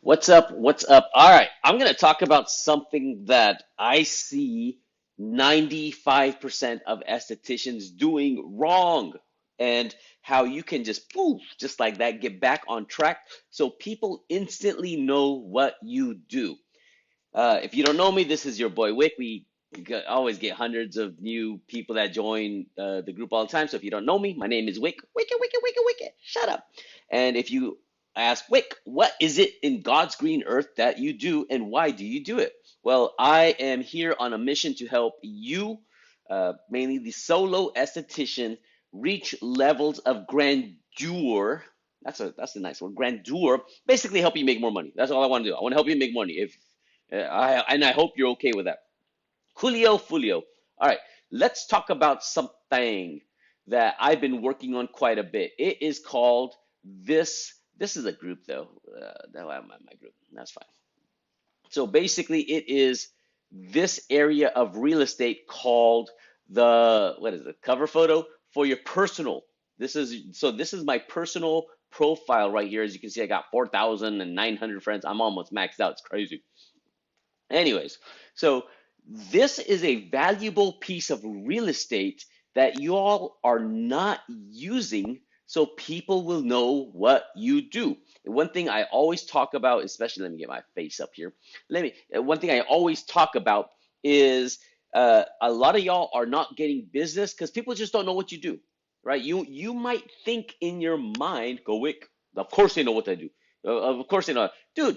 What's up? What's up? All right, I'm going to talk about something that I see 95% of estheticians doing wrong and how you can just poof, just like that, get back on track so people instantly know what you do. If you don't know me, this is your boy Wick. Always get hundreds of new people that join the group all the time. So if you don't know me, my name is Wick. Wicket, wicket, wicket, wicket. Shut up. And if you ask Wick, what is it in God's green earth that you do and why do you do it? Well, I am here on a mission to help you, mainly the solo esthetician, reach levels of grandeur. That's a nice word, grandeur. Basically, help you make more money. That's all I want to do. I want to help you make money. If and I hope you're okay with that. Coolio Fulio. All right, let's talk about something that I've been working on quite a bit. It is called this. This is a group though. No, I'm not my group. That's fine. So basically, it is this area of real estate called the what is it? Cover photo for your personal. This is my personal profile right here. As you can see, I got 4,900 friends. I'm almost maxed out. It's crazy. Anyways, so this is a valuable piece of real estate that you all are not using so people will know what you do. And one thing I always talk about, especially let me get my face up here. One thing I always talk about is a lot of y'all are not getting business because people just don't know what you do, right? You might think in your mind, go Wick, of course they know what I do. Of course they know. Dude,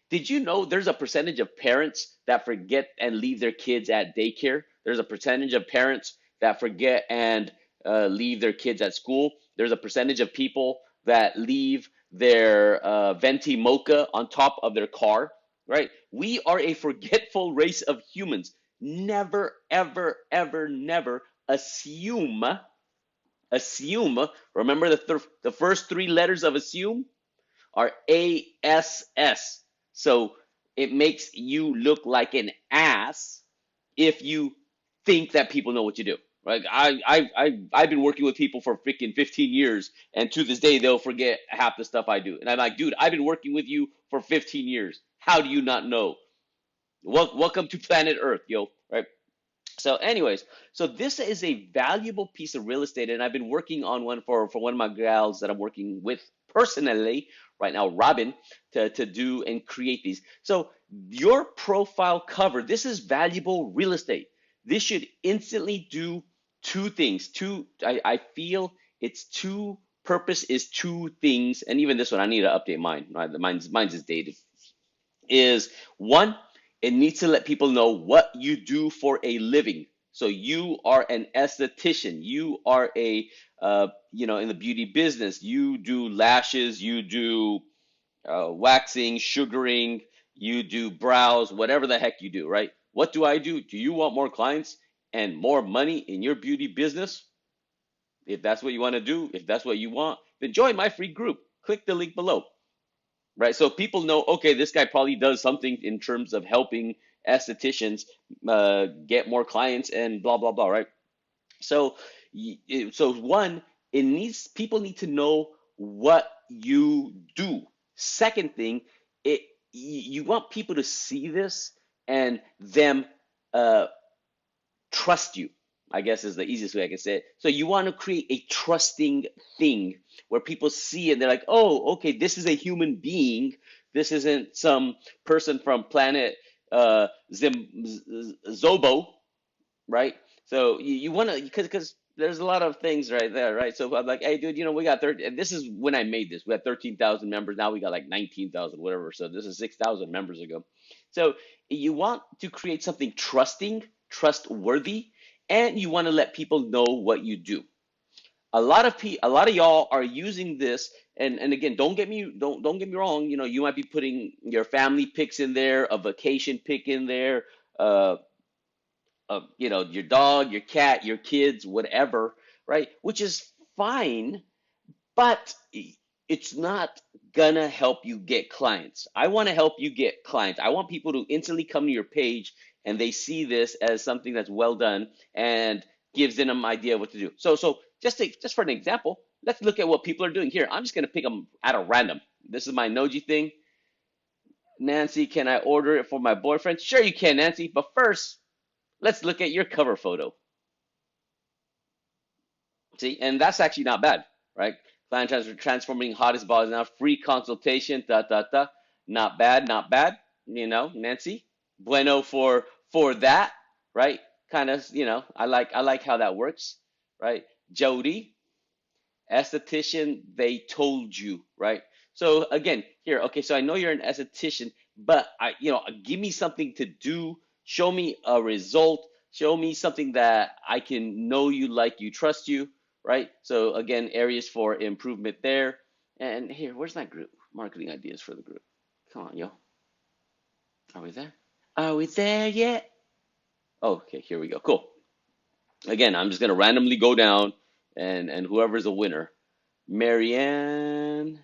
did you know there's a percentage of parents that forget and leave their kids at daycare? There's a percentage of parents that forget and leave their kids at school. There's a percentage of people that leave their venti mocha on top of their car, right? We are a forgetful race of humans. Never, ever, ever, never assume. Remember the first three letters of assume? Are ASS. So it makes you look like an ass if you think that people know what you do. Like I've been working with people for freaking 15 years, and to this day they'll forget half the stuff I do. And I'm like, dude, I've been working with you for 15 years. How do you not know? Welcome to planet Earth, yo. Right? So, anyways, so this is a valuable piece of real estate, and I've been working on one for one of my gals that I'm working with personally right now, Robin, to do and create these. So, your profile cover, this is valuable real estate. This should instantly do two things. I feel its two purpose is two things, and even this one, I need to update mine. Right? Mine's is dated. Is one, it needs to let people know what you do for a living. So you are an esthetician. You are in the beauty business. You do lashes. You do waxing, sugaring. You do brows, whatever the heck you do, right? What do I do? Do you want more clients and more money in your beauty business? If that's what you want to do, if that's what you want, then join my free group. Click the link below, right? So people know, okay, this guy probably does something in terms of helping estheticians get more clients and blah blah blah, right? So, so one, it needs people need to know what you do. Second thing, it you want people to see this and them uh, trust you, I guess is the easiest way I can say it. So you want to create a trusting thing where people see and they're like, oh, okay, this is a human being. This isn't some person from planet Zobo, right? So you want to, because there's a lot of things right there, right? So I'm like, hey, dude, we got 30, and this is when I made this. We had 13,000 members. Now we got like 19,000, whatever. So this is 6,000 members ago. So you want to create something trusting, trustworthy, and you want to let people know what you do. A lot of y'all are using this, and again, don't get me wrong. You might be putting your family pics in there, a vacation pic in there, uh, your dog, your cat, your kids, whatever, right? Which is fine, but it's not gonna help you get clients. I want to help you get clients. I want people to instantly come to your page and they see this as something that's well done and gives them an idea of what to do. So just for an example, let's look at what people are doing here. I'm just gonna pick them out of random. This is my Noji thing. Nancy, can I order it for my boyfriend? Sure you can, Nancy, but first, let's look at your cover photo. See, and that's actually not bad, right? Client transforming hottest bodies now, free consultation, da da da. Not bad, not bad. Nancy, bueno for that, right? Kind of, I like how that works, right? Jody, esthetician, they told you, right? So again, here, okay, so I know you're an esthetician, but give me something to do, show me a result, show me something that I can know you, like you, trust you, right? So again, areas for improvement there. And here, where's my group? Marketing ideas for the group. Come on, yo. Are we there? Are we there yet? Oh, okay, here we go. Cool. Again, I'm just gonna randomly go down and whoever's a winner. Marianne.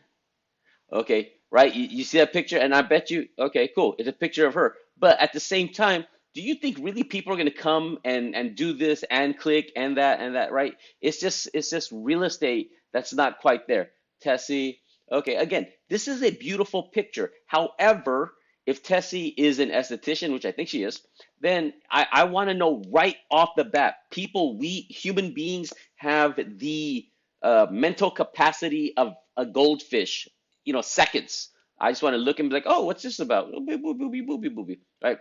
Okay, right? You see that picture, and I bet you, okay, cool. It's a picture of her. But at the same time, do you think really people are going to come and do this and click and that, right? It's just real estate that's not quite there. Tessie. Okay, again, this is a beautiful picture. However, if Tessie is an esthetician, which I think she is, then I want to know right off the bat, we human beings have the mental capacity of a goldfish, seconds. I just want to look and be like, oh, what's this about? Oh, booby, booby, booby, booby, right?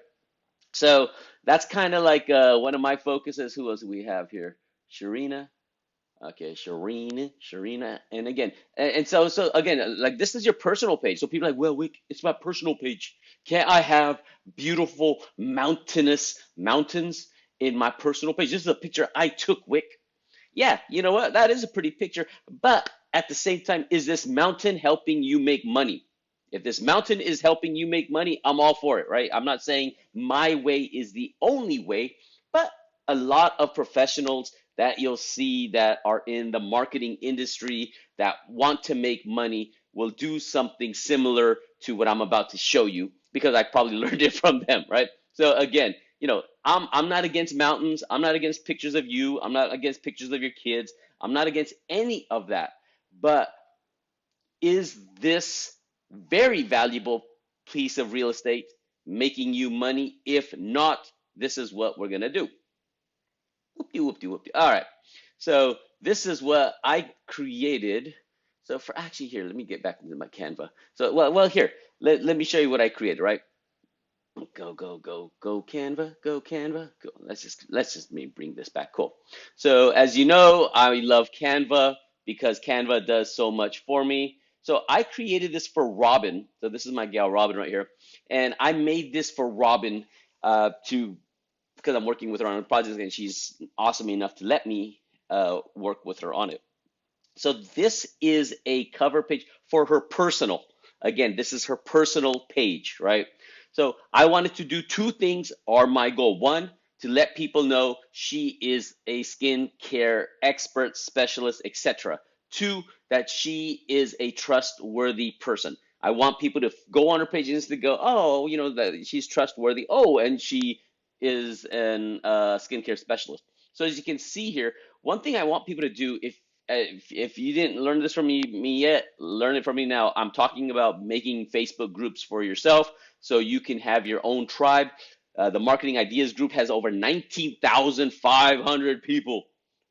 So that's kind of like one of my focuses. Who else do we have here? Sharina. Okay, Sharina, and again, and so again, like this is your personal page. So people are like, well, Wick, it's my personal page. Can't I have beautiful mountainous mountains in my personal page? This is a picture I took, Wick. Yeah, you know what? That is a pretty picture. But at the same time, is this mountain helping you make money? If this mountain is helping you make money, I'm all for it, right? I'm not saying my way is the only way, but a lot of professionals that you'll see that are in the marketing industry that want to make money will do something similar to what I'm about to show you because I probably learned it from them, right? So again, I'm not against mountains. I'm not against pictures of you. I'm not against pictures of your kids. I'm not against any of that. But is this very valuable piece of real estate making you money? If not, this is what we're gonna do. Whoopty whoopty whoopty. All right. So this is what I created. So for actually here, let me get back into my Canva. So well here, let me show you what I created, right? Go, go, go, go Canva, go Canva, go. Let's just me bring this back. Cool. So as you know, I love Canva because Canva does so much for me. So I created this for Robin. So this is my gal Robin right here. And I made this for Robin to because I'm working with her on a project and she's awesome enough to let me work with her on it. So this is a cover page for her personal. Again, this is her personal page, right? So I wanted to do two things are my goal. One, to let people know she is a skincare expert, specialist, etc. Two, that she is a trustworthy person. I want people to go on her page and to go, oh, that she's trustworthy. Oh, and she is an skincare specialist. So as you can see here, one thing I want people to do, if you didn't learn this from me yet, learn it from me now. I'm talking about making Facebook groups for yourself so you can have your own tribe. The Marketing Ideas group has over 19,500 people.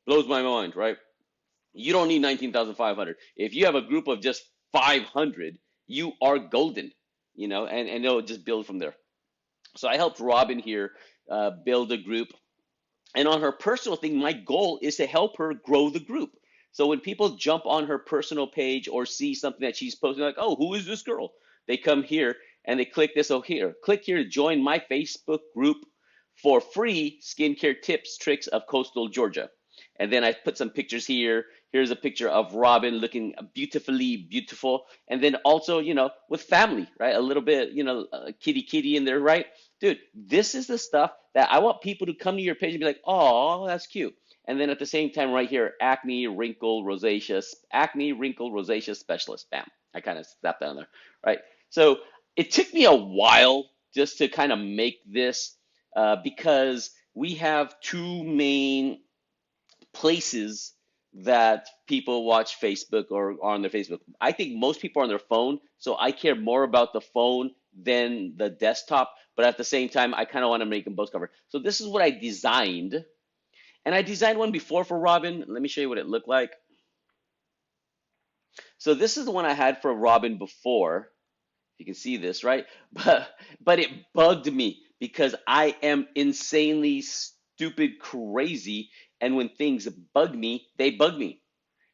Blows my mind, right? You don't need 19,500. If you have a group of just 500, you are golden, and it'll just build from there. So I helped Robin here build a group. And on her personal thing, my goal is to help her grow the group. So when people jump on her personal page or see something that she's posting, like, oh, who is this girl? They come here and they click this. Oh, here, click here to join my Facebook group for free skincare tips, tricks of coastal Georgia. And then I put some pictures here. Here's a picture of Robin looking beautifully beautiful. And then also, with family, right? A little bit, kitty in there, right? Dude, this is the stuff that I want people to come to your page and be like, oh, that's cute. And then at the same time, right here, acne, wrinkle, rosacea specialist. Bam. I kind of slapped that on there, right? So it took me a while just to kind of make this because we have two main places that people watch Facebook or are on their Facebook. I think most people are on their phone, so I care more about the phone than the desktop, but at the same time, I kind of want to make them both cover. So this is what I designed. And I designed one before for Robin. Let me show you what it looked like. So this is the one I had for Robin before. You can see this, right? But it bugged me because I am insanely stupid crazy. And when things bug me, they bug me.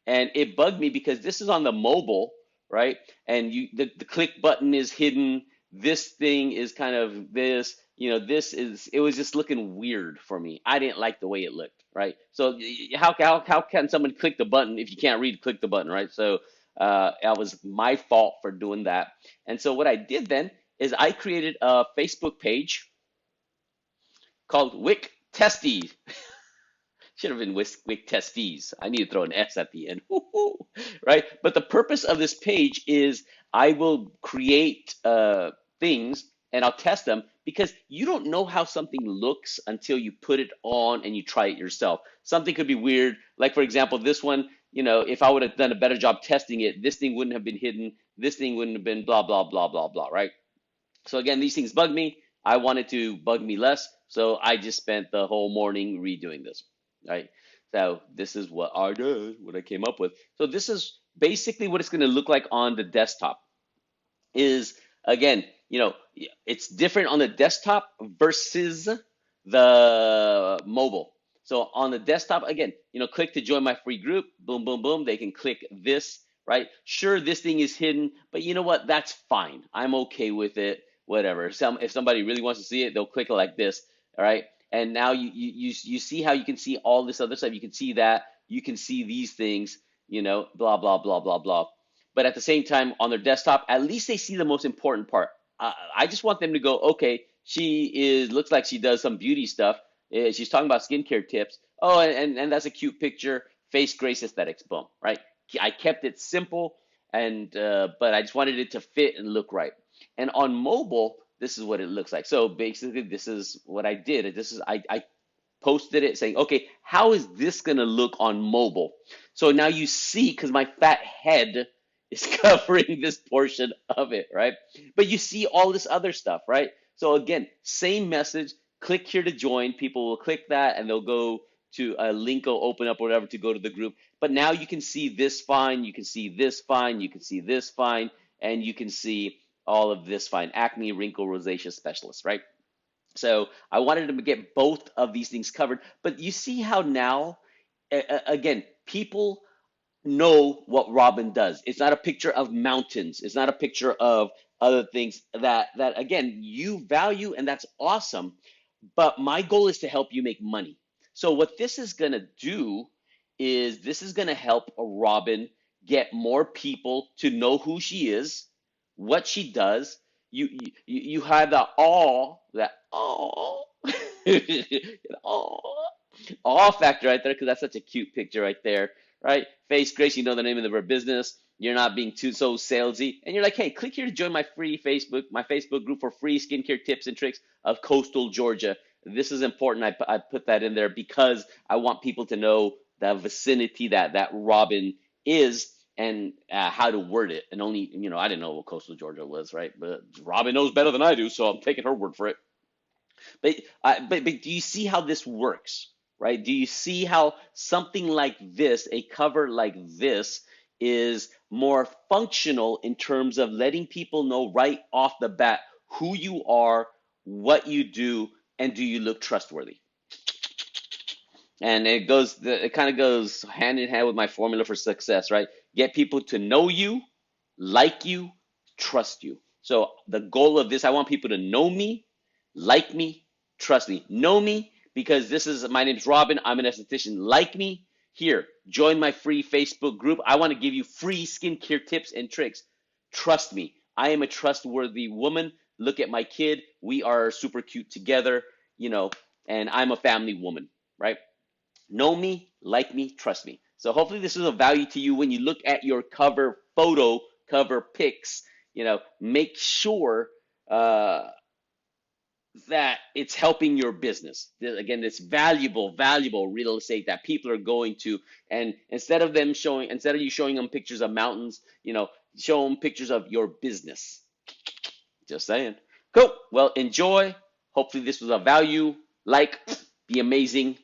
And it bugged me because this is on the mobile, right? And the click button is hidden. This thing is kind of this, this is, it was just looking weird for me. I didn't like the way it looked, right? So how can someone click the button if you can't read, click the button, right? So that was my fault for doing that. And so what I did then is I created a Facebook page called Wick Testy. Should have been Wick Testes. I need to throw an S at the end, right? But the purpose of this page is I will create things and I'll test them because you don't know how something looks until you put it on and you try it yourself. Something could be weird. Like, for example, this one, if I would have done a better job testing it, this thing wouldn't have been hidden. This thing wouldn't have been blah, blah, blah, blah, blah, right? So again, these things bug me. I wanted to bug me less. So I just spent the whole morning redoing this, right? So this is what I came up with. So this is basically what it's going to look like on the desktop. Is again, it's different on the desktop versus the mobile. So on the desktop, again, click to join my free group. Boom, boom, boom. They can click this, right? Sure, this thing is hidden, but you know what? That's fine. I'm okay with it. Whatever. If somebody really wants to see it, they'll click it like this. All right. And now you see how you can see all this other stuff. You can see that. You can see these things. Blah blah blah blah blah. But at the same time, on their desktop, at least they see the most important part. I just want them to go, okay, looks like she does some beauty stuff. She's talking about skincare tips. Oh, and that's a cute picture. Face grace aesthetics, boom, right? I kept it simple, and but I just wanted it to fit and look right. And on mobile, this is what it looks like. So basically, this is what I did. I posted it saying, okay, how is this gonna look on mobile? So now you see, because my fat head is covering this portion of it, right? But you see all this other stuff, right? So again, same message, click here to join. People will click that and they'll go to a link will open up or whatever to go to the group. But now you can see this fine, you can see this fine, you can see this fine, and you can see all of this fine. Acne, wrinkle, rosacea specialist, right? So I wanted to get both of these things covered. But you see how now, again, people know what Robin does. It's not a picture of mountains. It's not a picture of other things that again you value, and that's awesome. But my goal is to help you make money. So what this is gonna do is this is gonna help Robin get more people to know who she is, what she does. You have the awe awe factor right there because that's such a cute picture right there, right? Face Grace, you know the name of her business. You're not being too so salesy, and you're like, hey, click here to join my Facebook group for free skincare tips and tricks of coastal Georgia. This is important. I put that in there because I want people to know the vicinity that Robin is and how to word it. And only, I didn't know what coastal Georgia was, right? But Robin knows better than I do, so I'm taking her word for it. But do you see how this works, right? Do you see how something like this, a cover like this, is more functional in terms of letting people know right off the bat who you are, what you do, and do you look trustworthy? And it kind of goes hand in hand with my formula for success, right? Get people to know you, like you, trust you. So the goal of this, I want people to know me, like me, trust me. Know me because my name's Robin. I'm an esthetician. Like me, here, join my free Facebook group. I want to give you free skincare tips and tricks. Trust me. I am a trustworthy woman. Look at my kid. We are super cute together, and I'm a family woman, right? Know me, like me, trust me. So hopefully this is of value to you when you look at your cover pics. Make sure that it's helping your business. Again, it's valuable real estate that people are going to. And instead of you showing them pictures of mountains, show them pictures of your business. Just saying. Cool. Well, enjoy. Hopefully this was of value. Like, be amazing.